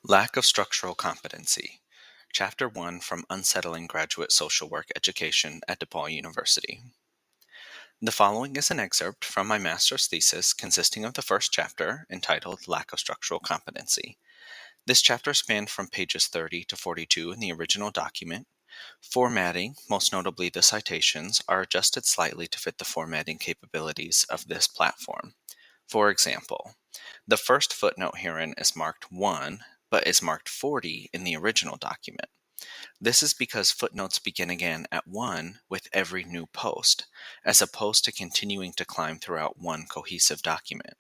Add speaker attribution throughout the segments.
Speaker 1: Lack of Structural Competency, Chapter 1 from Unsettling Graduate Social Work Education at DePaul University. The following is an excerpt from my master's thesis consisting of the first chapter entitled Lack of Structural Competency. This chapter spanned from pages 30 to 42 in the original document. Formatting, most notably the citations, are adjusted slightly to fit the formatting capabilities of this platform. For example, the first footnote herein is marked 1, but is marked 40 in the original document. This is because footnotes begin again at 1 with every new post, as opposed to continuing to climb throughout one cohesive document.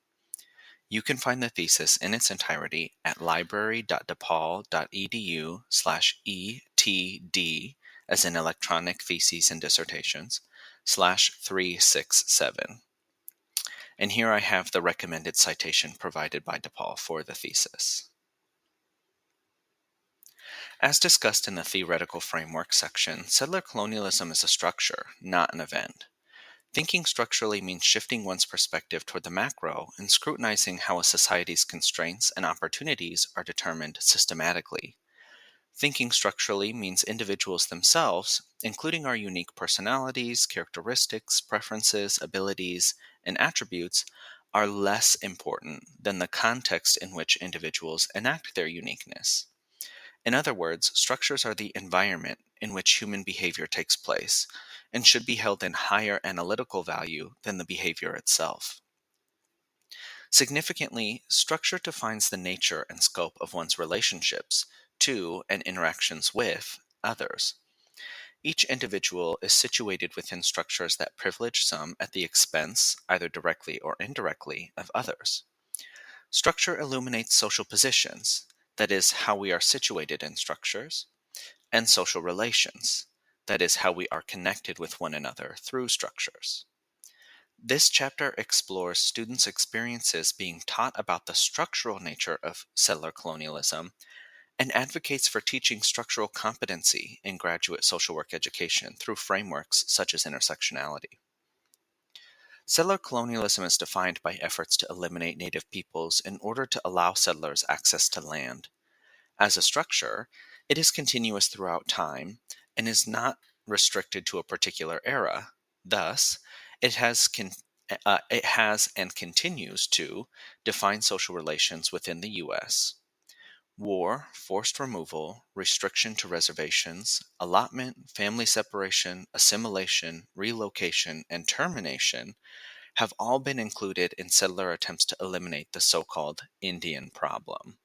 Speaker 1: You can find the thesis in its entirety at library.depaul.edu/etd, as in electronic theses and dissertations, /367. And here I have the recommended citation provided by DePaul for the thesis. As discussed in the theoretical framework section, settler colonialism is a structure, not an event. Thinking structurally means shifting one's perspective toward the macro and scrutinizing how a society's constraints and opportunities are determined systematically. Thinking structurally means individuals themselves, including our unique personalities, characteristics, preferences, abilities, and attributes, are less important than the context in which individuals enact their uniqueness. In other words, structures are the environment in which human behavior takes place and should be held in higher analytical value than the behavior itself. Significantly, structure defines the nature and scope of one's relationships to and interactions with others. Each individual is situated within structures that privilege some at the expense, either directly or indirectly, of others. Structure illuminates social positions, that is, how we are situated in structures, and social relations, that is, how we are connected with one another through structures. This chapter explores students' experiences being taught about the structural nature of settler colonialism and advocates for teaching structural competency in graduate social work education through frameworks such as intersectionality. Settler colonialism is defined by efforts to eliminate Native peoples in order to allow settlers access to land. As a structure, it is continuous throughout time and is not restricted to a particular era. Thus, it has and continues to define social relations within the U.S. War, forced removal, restriction to reservations, allotment, family separation, assimilation, relocation, and termination have all been included in settler attempts to eliminate the so-called Indian problem.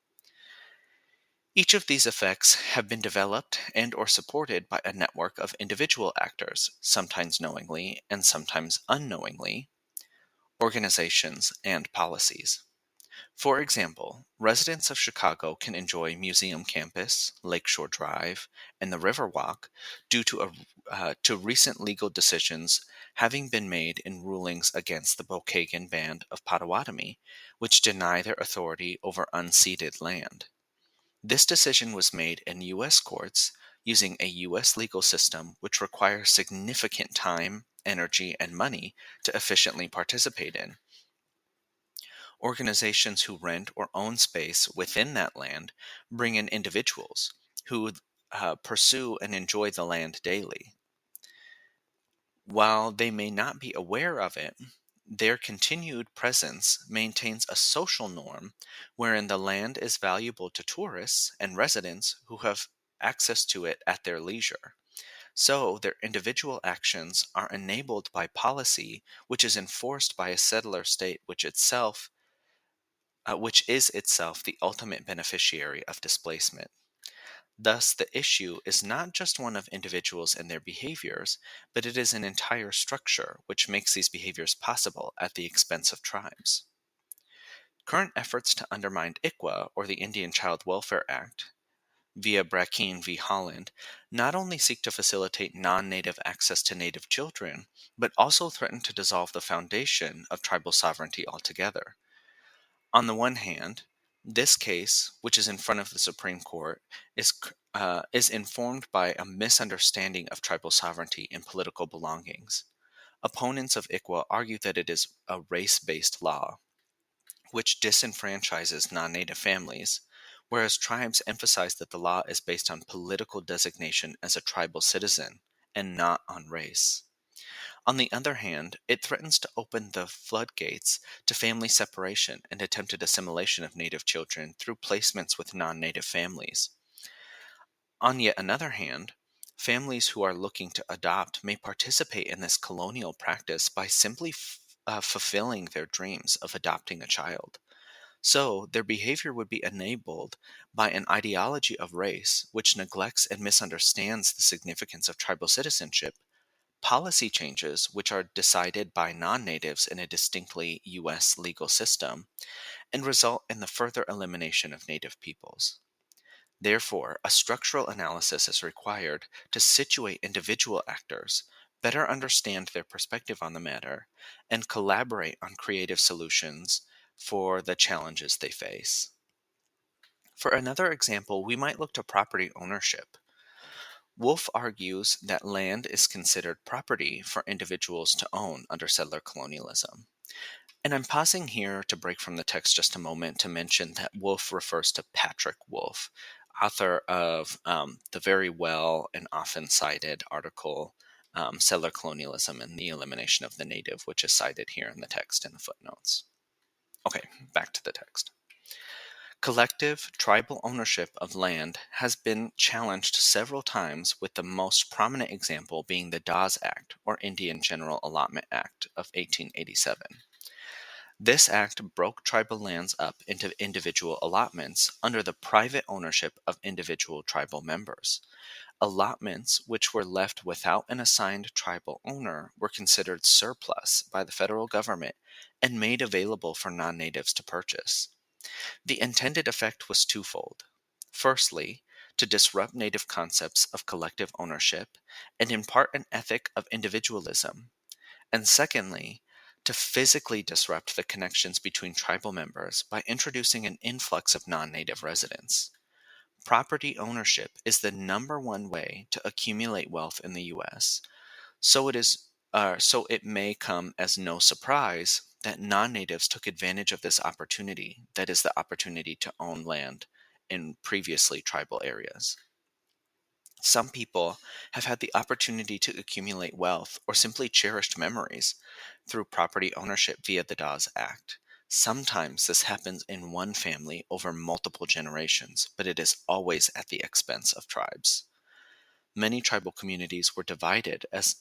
Speaker 1: Each of these effects have been developed and or supported by a network of individual actors, sometimes knowingly and sometimes unknowingly, organizations, and policies. For example, residents of Chicago can enjoy Museum Campus, Lakeshore Drive, and the Riverwalk due to recent legal decisions having been made in rulings against the Bokagan Band of Potawatomi, which deny their authority over unceded land. This decision was made in U.S. courts using a U.S. legal system which requires significant time, energy, and money to efficiently participate in. Organizations who rent or own space within that land bring in individuals who pursue and enjoy the land daily. While they may not be aware of it, their continued presence maintains a social norm wherein the land is valuable to tourists and residents who have access to it at their leisure. So their individual actions are enabled by policy which is enforced by a settler state which is itself the ultimate beneficiary of displacement. Thus, the issue is not just one of individuals and their behaviors, but it is an entire structure which makes these behaviors possible at the expense of tribes. Current efforts to undermine ICWA, or the Indian Child Welfare Act, via Brackeen v. Holland, not only seek to facilitate non-native access to native children, but also threaten to dissolve the foundation of tribal sovereignty altogether. On the one hand, this case, which is in front of the Supreme Court, is informed by a misunderstanding of tribal sovereignty and political belongings. Opponents of ICWA argue that it is a race-based law, which disenfranchises non-native families, whereas tribes emphasize that the law is based on political designation as a tribal citizen and not on race. On the other hand, it threatens to open the floodgates to family separation and attempted assimilation of Native children through placements with non Native families. On yet another hand, families who are looking to adopt may participate in this colonial practice by simply fulfilling their dreams of adopting a child. So, their behavior would be enabled by an ideology of race which neglects and misunderstands the significance of tribal citizenship. Policy changes, which are decided by non natives in a distinctly U.S. legal system, and result in the further elimination of native peoples. Therefore, a structural analysis is required to situate individual actors, better understand their perspective on the matter, and collaborate on creative solutions for the challenges they face. For another example, we might look to property ownership. Wolf argues that land is considered property for individuals to own under settler colonialism. And I'm pausing here to break from the text just a moment to mention that Wolf refers to Patrick Wolf, author of the very well and often cited article, Settler Colonialism and the Elimination of the Native, which is cited here in the text in the footnotes. Okay, back to the text. Collective tribal ownership of land has been challenged several times, with the most prominent example being the Dawes Act, or Indian General Allotment Act of 1887. This act broke tribal lands up into individual allotments under the private ownership of individual tribal members. Allotments which were left without an assigned tribal owner were considered surplus by the federal government and made available for non natives to purchase. The intended effect was twofold. Firstly, to disrupt native concepts of collective ownership and impart an ethic of individualism, and secondly, to physically disrupt the connections between tribal members by introducing an influx of non native residents. Property ownership is the number one way to accumulate wealth in the U.S., so it may come as no surprise that non-natives took advantage of this opportunity, that is, the opportunity to own land in previously tribal areas. Some people have had the opportunity to accumulate wealth or simply cherished memories through property ownership via the Dawes Act. Sometimes this happens in one family over multiple generations, but it is always at the expense of tribes. Many tribal communities were divided as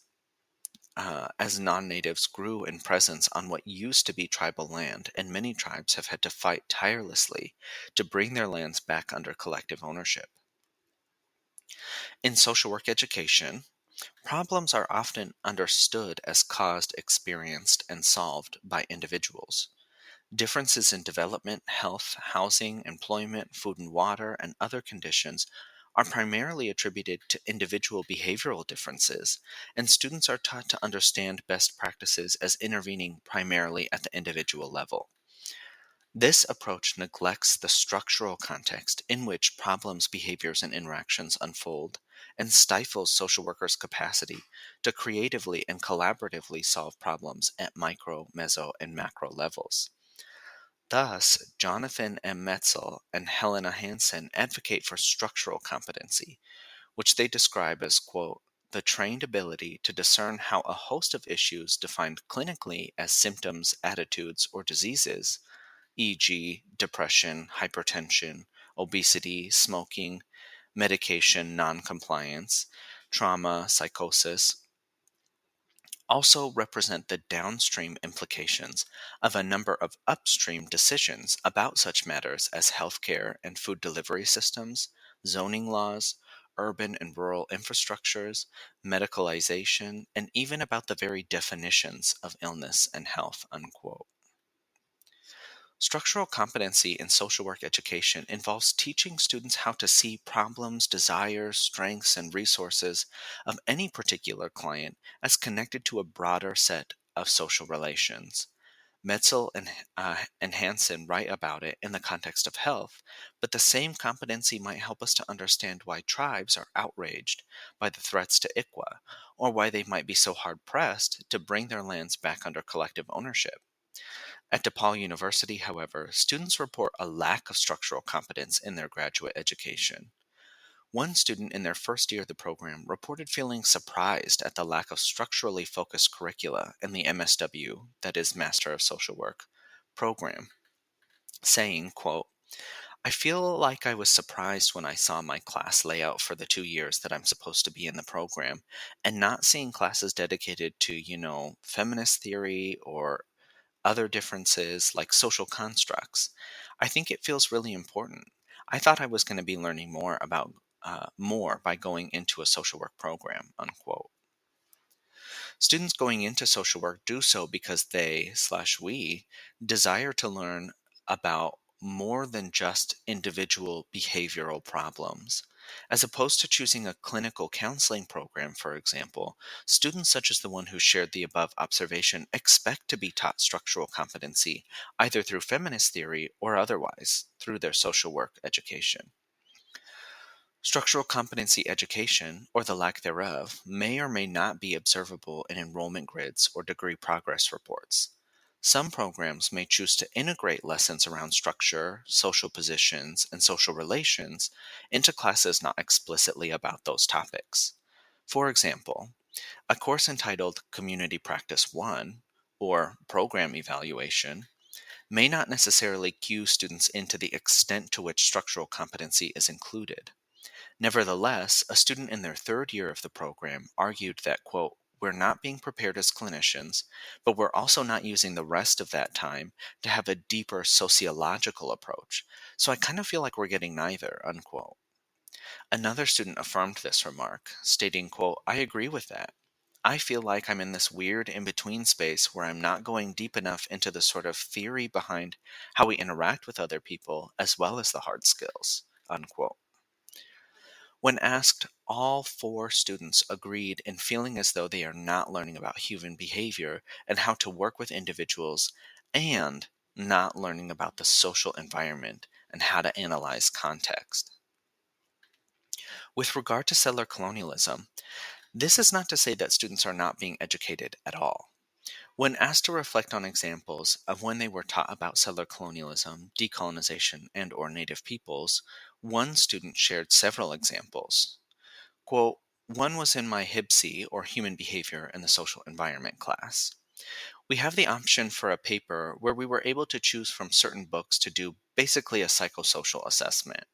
Speaker 1: non-natives grew in presence on what used to be tribal land, and many tribes have had to fight tirelessly to bring their lands back under collective ownership. In social work education, problems are often understood as caused, experienced, and solved by individuals. Differences in development, health, housing, employment, food and water, and other conditions are primarily attributed to individual behavioral differences, and students are taught to understand best practices as intervening primarily at the individual level. This approach neglects the structural context in which problems, behaviors, and interactions unfold, and stifles social workers' capacity to creatively and collaboratively solve problems at micro, meso, and macro levels. Thus, Jonathan M. Metzel and Helena Hansen advocate for structural competency, which they describe as, quote, the trained ability to discern how a host of issues defined clinically as symptoms, attitudes, or diseases, e.g., depression, hypertension, obesity, smoking, medication noncompliance, trauma, psychosis, also represent the downstream implications of a number of upstream decisions about such matters as healthcare and food delivery systems, zoning laws, urban and rural infrastructures, medicalization, and even about the very definitions of illness and health, unquote. Structural competency in social work education involves teaching students how to see problems, desires, strengths, and resources of any particular client as connected to a broader set of social relations. Metzel and Hansen write about it in the context of health, but the same competency might help us to understand why tribes are outraged by the threats to ICWA, or why they might be so hard pressed to bring their lands back under collective ownership. At DePaul University, however, students report a lack of structural competence in their graduate education. One student in their first year of the program reported feeling surprised at the lack of structurally focused curricula in the MSW, that is Master of Social Work, program, saying, quote, I feel like I was surprised when I saw my class layout for the 2 years that I'm supposed to be in the program and not seeing classes dedicated to, feminist theory or other differences like social constructs. I think it feels really important. I thought I was going to be learning more by going into a social work program, unquote. Students going into social work do so because they/we desire to learn about more than just individual behavioral problems. As opposed to choosing a clinical counseling program, for example, students such as the one who shared the above observation expect to be taught structural competency either through feminist theory or otherwise through their social work education. Structural competency education, or the lack thereof, may or may not be observable in enrollment grids or degree progress reports. Some programs may choose to integrate lessons around structure, social positions, and social relations into classes not explicitly about those topics. For example, a course entitled Community Practice 1, or Program Evaluation, may not necessarily cue students into the extent to which structural competency is included. Nevertheless, a student in their third year of the program argued that, quote, we're not being prepared as clinicians, but we're also not using the rest of that time to have a deeper sociological approach. So I kind of feel like we're getting neither, unquote. Another student affirmed this remark, stating, quote, I agree with that. I feel like I'm in this weird in between space where I'm not going deep enough into the sort of theory behind how we interact with other people as well as the hard skills, unquote. When asked, all four students agreed in feeling as though they are not learning about human behavior and how to work with individuals, and not learning about the social environment and how to analyze context. With regard to settler colonialism, this is not to say that students are not being educated at all. When asked to reflect on examples of when they were taught about settler colonialism, decolonization, and/or Native peoples, one student shared several examples. Quote, one was in my HIBC, or Human Behavior in the Social Environment class. We have the option for a paper where we were able to choose from certain books to do basically a psychosocial assessment.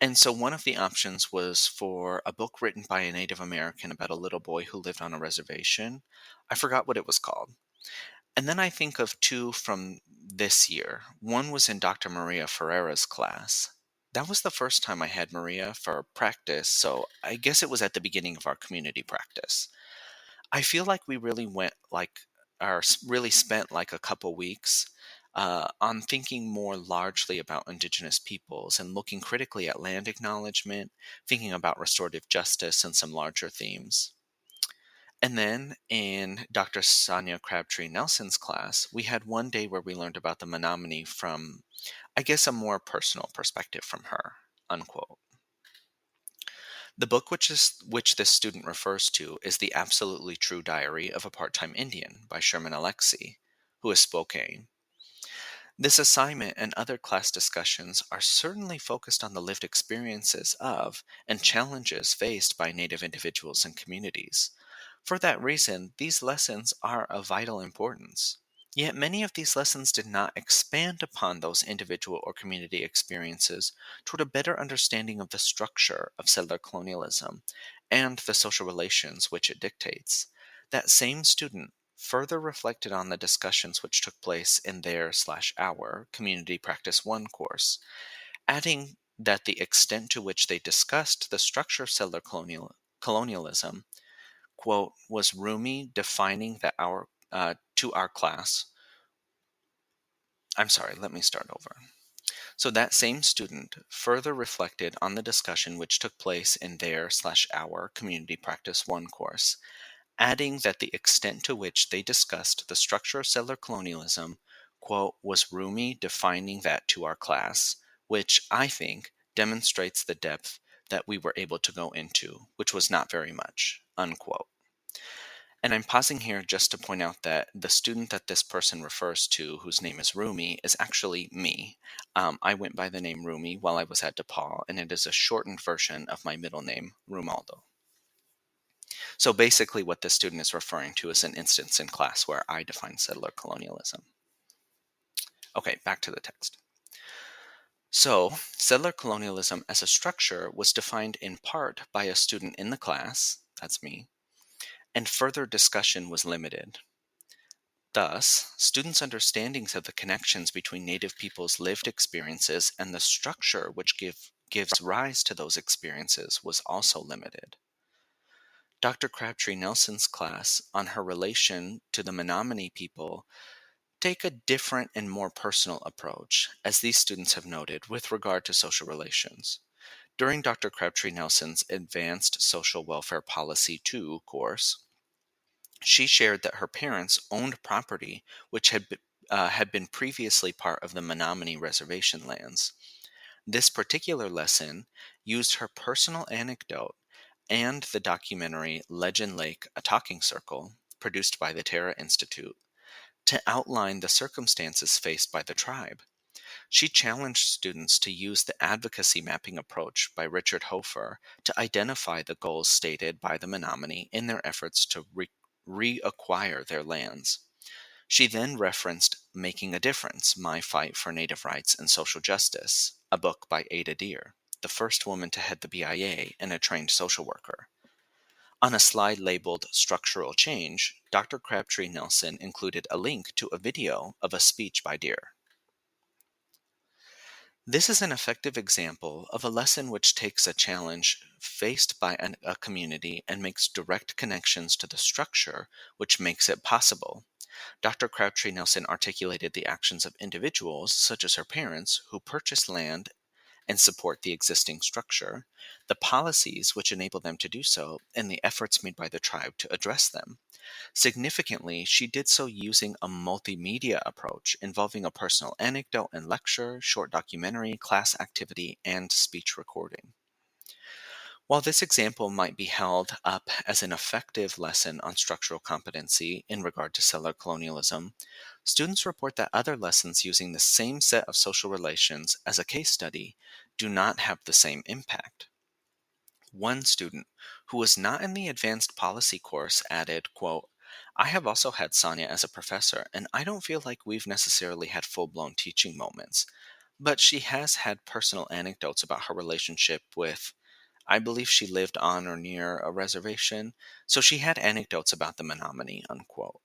Speaker 1: And so one of the options was for a book written by a Native American about a little boy who lived on a reservation. I forgot what it was called. And then I think of two from this year. One was in Dr. Maria Ferreira's class. That was the first time I had Maria for practice, so I guess it was at the beginning of our community practice. I feel like we really really spent like a couple weeks on thinking more largely about Indigenous peoples and looking critically at land acknowledgement, thinking about restorative justice and some larger themes. And then in Dr. Sonia Crabtree Nelson's class, we had one day where we learned about the Menominee from, I guess, a more personal perspective from her, unquote. The book which this student refers to is The Absolutely True Diary of a Part-Time Indian by Sherman Alexie, who is Spokane. This assignment and other class discussions are certainly focused on the lived experiences of and challenges faced by Native individuals and communities. For that reason, these lessons are of vital importance. Yet many of these lessons did not expand upon those individual or community experiences toward a better understanding of the structure of settler colonialism and the social relations which it dictates. That same student further reflected on the discussions which took place in their/our Community Practice 1 course, adding that the extent to which they discussed the structure of settler colonialism, quote, was roomy, defining that to our class. I'm sorry, let me start over. So that same student further reflected on the discussion which took place in their/our Community Practice 1 course, adding that the extent to which they discussed the structure of settler colonialism, quote, was roomy, defining that to our class, which I think demonstrates the depth that we were able to go into, which was not very much, unquote. And I'm pausing here just to point out that the student that this person refers to, whose name is Rumi, is actually me. I went by the name Rumi while I was at DePaul, and it is a shortened version of my middle name, Rumaldo. So basically, what this student is referring to is an instance in class where I define settler colonialism. Okay, back to the text. So, settler colonialism as a structure was defined in part by a student in the class, that's me, and further discussion was limited. Thus, students' understandings of the connections between Native peoples' lived experiences and the structure which gives rise to those experiences was also limited. Dr. Crabtree Nelson's class on her relation to the Menominee people take a different and more personal approach, as these students have noted, with regard to social relations. During Dr. Crabtree Nelson's Advanced Social Welfare Policy 2 course, she shared that her parents owned property which had been previously part of the Menominee reservation lands. This particular lesson used her personal anecdote and the documentary Legend Lake, A Talking Circle, produced by the Terra Institute, to outline the circumstances faced by the tribe. She challenged students to use the advocacy mapping approach by Richard Hofer to identify the goals stated by the Menominee in their efforts to reacquire their lands. She then referenced Making a Difference, My Fight for Native Rights and Social Justice, a book by Ada Deer, the first woman to head the BIA and a trained social worker. On a slide labeled Structural Change, Dr. Crabtree Nelson included a link to a video of a speech by Deer. This is an effective example of a lesson which takes a challenge faced by a community and makes direct connections to the structure which makes it possible. Dr. Crabtree Nelson articulated the actions of individuals, such as her parents, who purchase land and support the existing structure, the policies which enable them to do so, and the efforts made by the tribe to address them. Significantly, she did so using a multimedia approach involving a personal anecdote and lecture, short documentary, class activity, and speech recording. While this example might be held up as an effective lesson on structural competency in regard to settler colonialism, students report that other lessons using the same set of social relations as a case study do not have the same impact. One student, who was not in the advanced policy course, added, quote, I have also had Sonia as a professor, and I don't feel like we've necessarily had full-blown teaching moments, but she has had personal anecdotes about her relationship with, I believe she lived on or near a reservation, so she had anecdotes about the Menominee, unquote.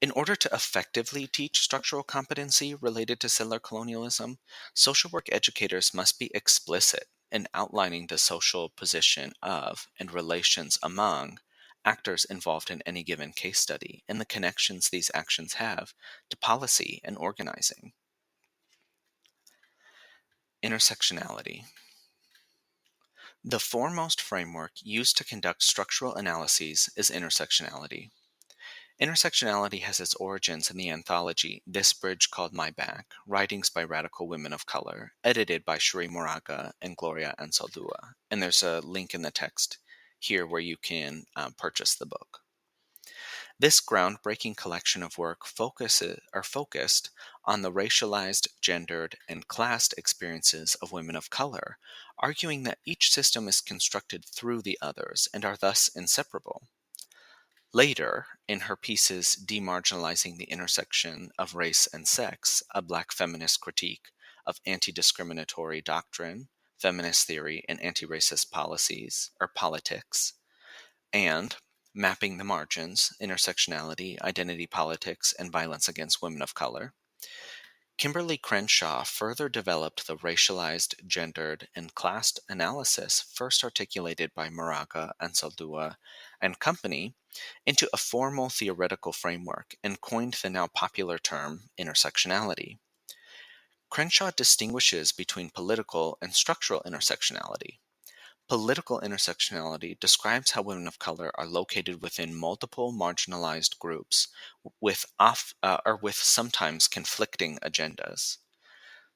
Speaker 1: In order to effectively teach structural competency related to settler colonialism, social work educators must be explicit in outlining the social position of and relations among actors involved in any given case study and the connections these actions have to policy and organizing. Intersectionality. The foremost framework used to conduct structural analyses is intersectionality. Intersectionality has its origins in the anthology This Bridge Called My Back, Writings by Radical Women of Color, edited by Cherie Moraga and Gloria Ansaldúa. And there's a link in the text here where you can purchase the book. This groundbreaking collection of work focused on the racialized, gendered, and classed experiences of women of color, arguing that each system is constructed through the others and are thus inseparable. Later, in her pieces Demarginalizing the Intersection of Race and Sex, a Black feminist critique of anti-discriminatory doctrine, feminist theory, and anti-racist policies or politics, and Mapping the Margins, Intersectionality, Identity Politics, and Violence Against Women of Color, Kimberly Crenshaw further developed the racialized, gendered, and classed analysis first articulated by Moraga, Ansaldúa, and company into a formal theoretical framework and coined the now popular term intersectionality. Crenshaw distinguishes between political and structural intersectionality. Political intersectionality describes how women of color are located within multiple marginalized groups with sometimes conflicting agendas.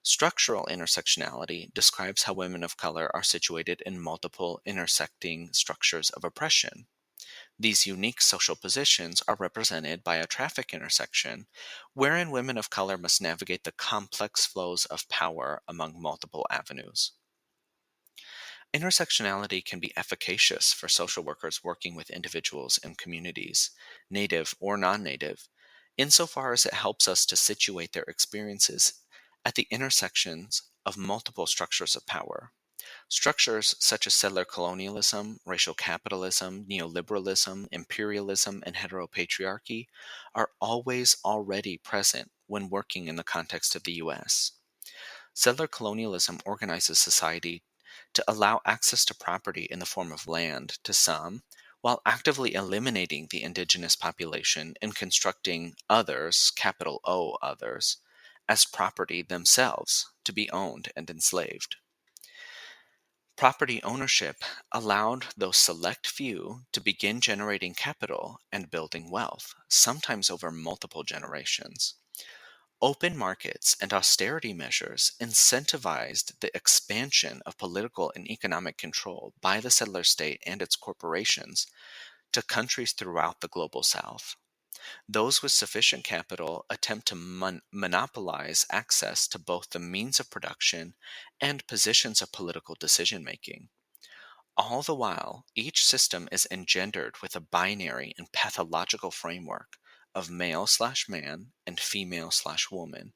Speaker 1: Structural intersectionality describes how women of color are situated in multiple intersecting structures of oppression. These unique social positions are represented by a traffic intersection, wherein women of color must navigate the complex flows of power among multiple avenues. Intersectionality can be efficacious for social workers working with individuals and communities, native or non native, insofar as it helps us to situate their experiences at the intersections of multiple structures of power. Structures such as settler colonialism, racial capitalism, neoliberalism, imperialism, and heteropatriarchy are always already present when working in the context of the U.S. Settler colonialism organizes society to allow access to property in the form of land to some, while actively eliminating the indigenous population and constructing others, capital O others, as property themselves to be owned and enslaved. Property ownership allowed those select few to begin generating capital and building wealth, sometimes over multiple generations. Open markets and austerity measures incentivized the expansion of political and economic control by the settler state and its corporations to countries throughout the global south. Those with sufficient capital attempt to monopolize access to both the means of production and positions of political decision making. All the while, each system is engendered with a binary and pathological framework of male/man and female/woman,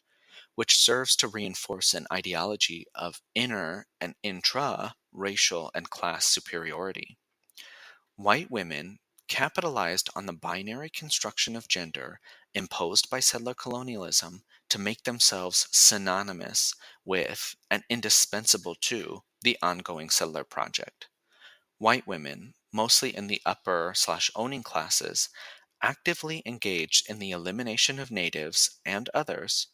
Speaker 1: which serves to reinforce an ideology of inner and intra racial and class superiority. White women capitalized on the binary construction of gender imposed by settler colonialism to make themselves synonymous with and indispensable to the ongoing settler project. White women, mostly in the upper/owning classes, actively engaged in the elimination of natives and others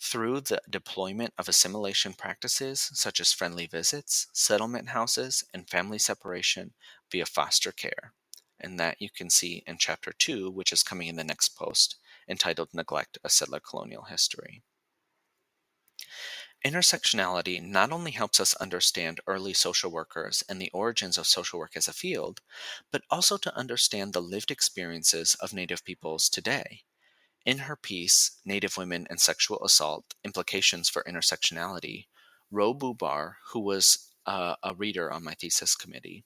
Speaker 1: through the deployment of assimilation practices such as friendly visits, settlement houses, and family separation via foster care. And that you can see in Chapter 2, which is coming in the next post, entitled Neglect of Settler Colonial History. Intersectionality not only helps us understand early social workers and the origins of social work as a field, but also to understand the lived experiences of Native peoples today. In her piece, Native Women and Sexual Assault Implications for Intersectionality, Ro Bubar, who was a reader on my thesis committee,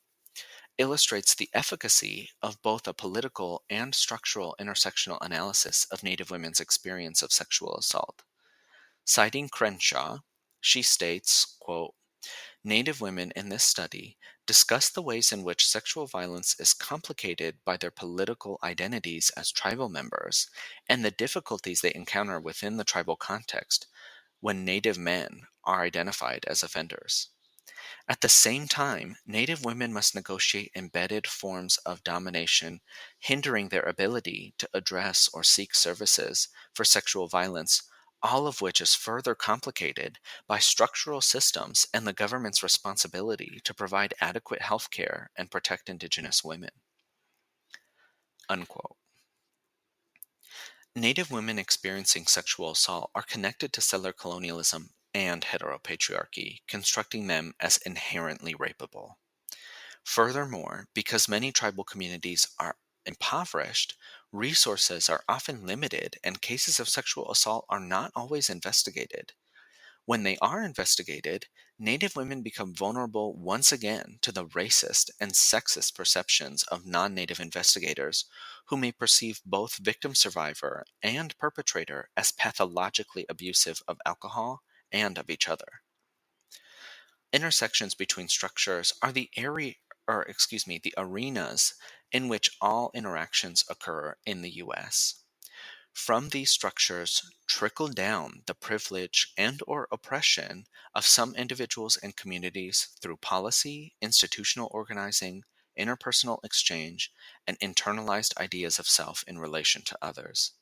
Speaker 1: illustrates the efficacy of both a political and structural intersectional analysis of Native women's experience of sexual assault. Citing Crenshaw, she states, quote, Native women in this study discuss the ways in which sexual violence is complicated by their political identities as tribal members and the difficulties they encounter within the tribal context when Native men are identified as offenders. At the same time, Native women must negotiate embedded forms of domination, hindering their ability to address or seek services for sexual violence, all of which is further complicated by structural systems and the government's responsibility to provide adequate health care and protect Indigenous women. Unquote. Native women experiencing sexual assault are connected to settler colonialism and heteropatriarchy, constructing them as inherently rapeable. Furthermore, because many tribal communities are impoverished, resources are often limited and cases of sexual assault are not always investigated. When they are investigated, Native women become vulnerable once again to the racist and sexist perceptions of non Native investigators who may perceive both victim survivor and perpetrator as pathologically abusive of alcohol and of each other. Intersections between structures are the arenas in which all interactions occur in the US. From these structures trickle down the privilege and or oppression of some individuals and communities through policy, institutional organizing, interpersonal exchange, and internalized ideas of self in relation to others.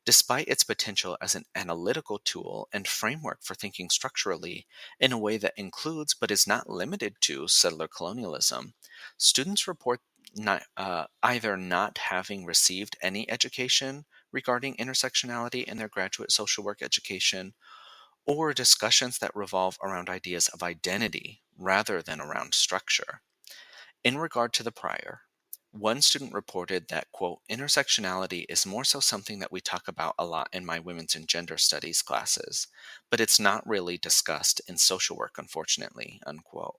Speaker 1: Despite its potential as an analytical tool and framework for thinking structurally in a way that includes but is not limited to settler colonialism, students report either not having received any education regarding intersectionality in their graduate social work education, or discussions that revolve around ideas of identity rather than around structure. In regard to the prior, One student reported that, quote, intersectionality is more so something that we talk about a lot in my women's and gender studies classes, but it's not really discussed in social work, unfortunately, unquote.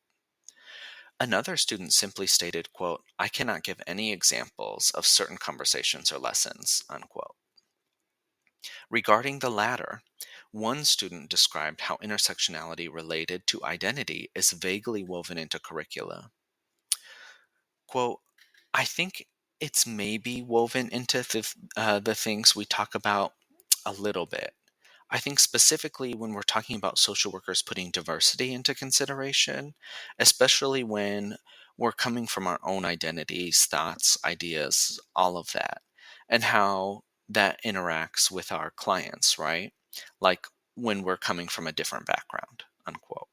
Speaker 1: Another student simply stated, quote, I cannot give any examples of certain conversations or lessons, unquote. Regarding the latter, one student described how intersectionality related to identity is vaguely woven into curricula. Quote, I think it's maybe woven into the things we talk about a little bit. I think specifically when we're talking about social workers putting diversity into consideration, especially when we're coming from our own identities, thoughts, ideas, all of that, and how that interacts with our clients, right? Like when we're coming from a different background, unquote.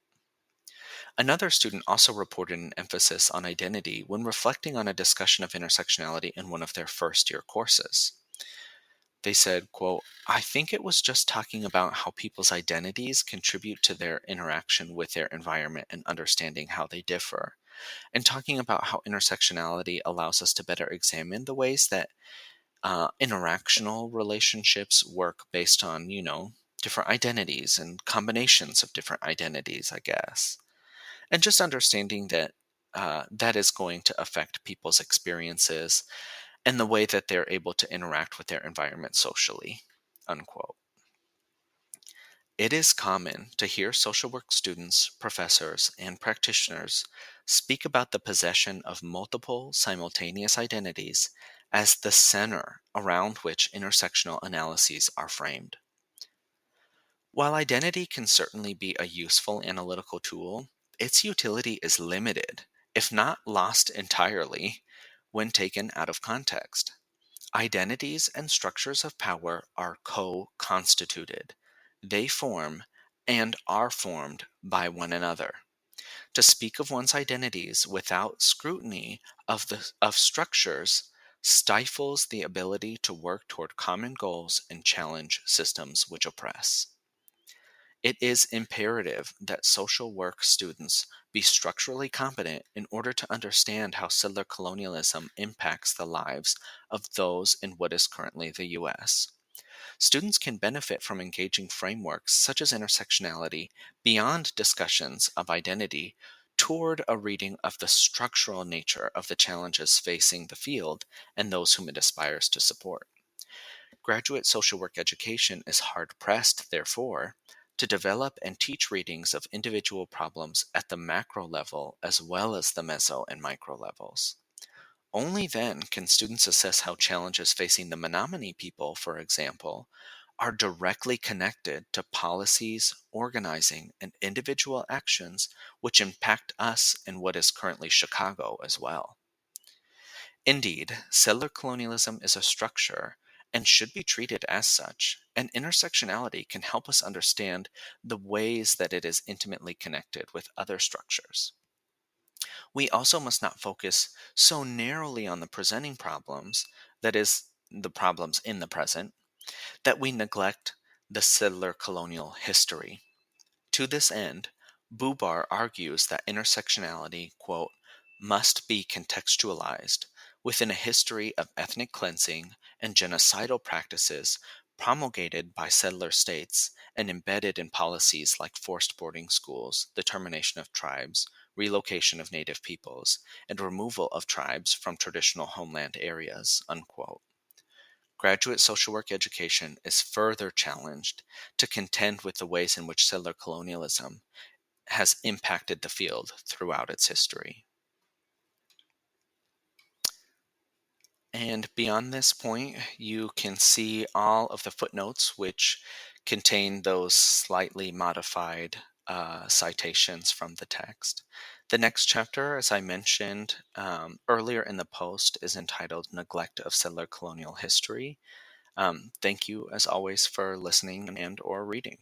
Speaker 1: Another student also reported an emphasis on identity when reflecting on a discussion of intersectionality in one of their first year courses. They said, quote, I think it was just talking about how people's identities contribute to their interaction with their environment and understanding how they differ, and talking about how intersectionality allows us to better examine the ways that interactional relationships work based on, different identities and combinations of different identities, I guess. And just understanding that that is going to affect people's experiences and the way that they're able to interact with their environment socially, unquote. It is common to hear social work students, professors, and practitioners speak about the possession of multiple simultaneous identities as the center around which intersectional analyses are framed. While identity can certainly be a useful analytical tool, its utility is limited, if not lost entirely, when taken out of context. Identities and structures of power are co constituted. They form and are formed by one another. To speak of one's identities without scrutiny of structures stifles the ability to work toward common goals and challenge systems which oppress. It is imperative that social work students be structurally competent in order to understand how settler colonialism impacts the lives of those in what is currently the U.S. Students can benefit from engaging frameworks such as intersectionality beyond discussions of identity toward a reading of the structural nature of the challenges facing the field and those whom it aspires to support. Graduate social work education is hard pressed, therefore, to develop and teach readings of individual problems at the macro level as well as the meso and micro levels. Only then can students assess how challenges facing the Menominee people, for example, are directly connected to policies, organizing, and individual actions which impact us in what is currently Chicago as well. Indeed, settler colonialism is a structure and should be treated as such, and intersectionality can help us understand the ways that it is intimately connected with other structures. We also must not focus so narrowly on the presenting problems, that is, the problems in the present, that we neglect the settler colonial history. To this end, Bubar argues that intersectionality, quote, must be contextualized within a history of ethnic cleansing and genocidal practices promulgated by settler states and embedded in policies like forced boarding schools, the termination of tribes, relocation of native peoples, and removal of tribes from traditional homeland areas, unquote. Graduate social work education is further challenged to contend with the ways in which settler colonialism has impacted the field throughout its history. And beyond this point, you can see all of the footnotes which contain those slightly modified citations from the text. The next chapter, as I mentioned earlier in the post, is entitled Neglect of Settler Colonial History. Thank you, as always, for listening and or reading.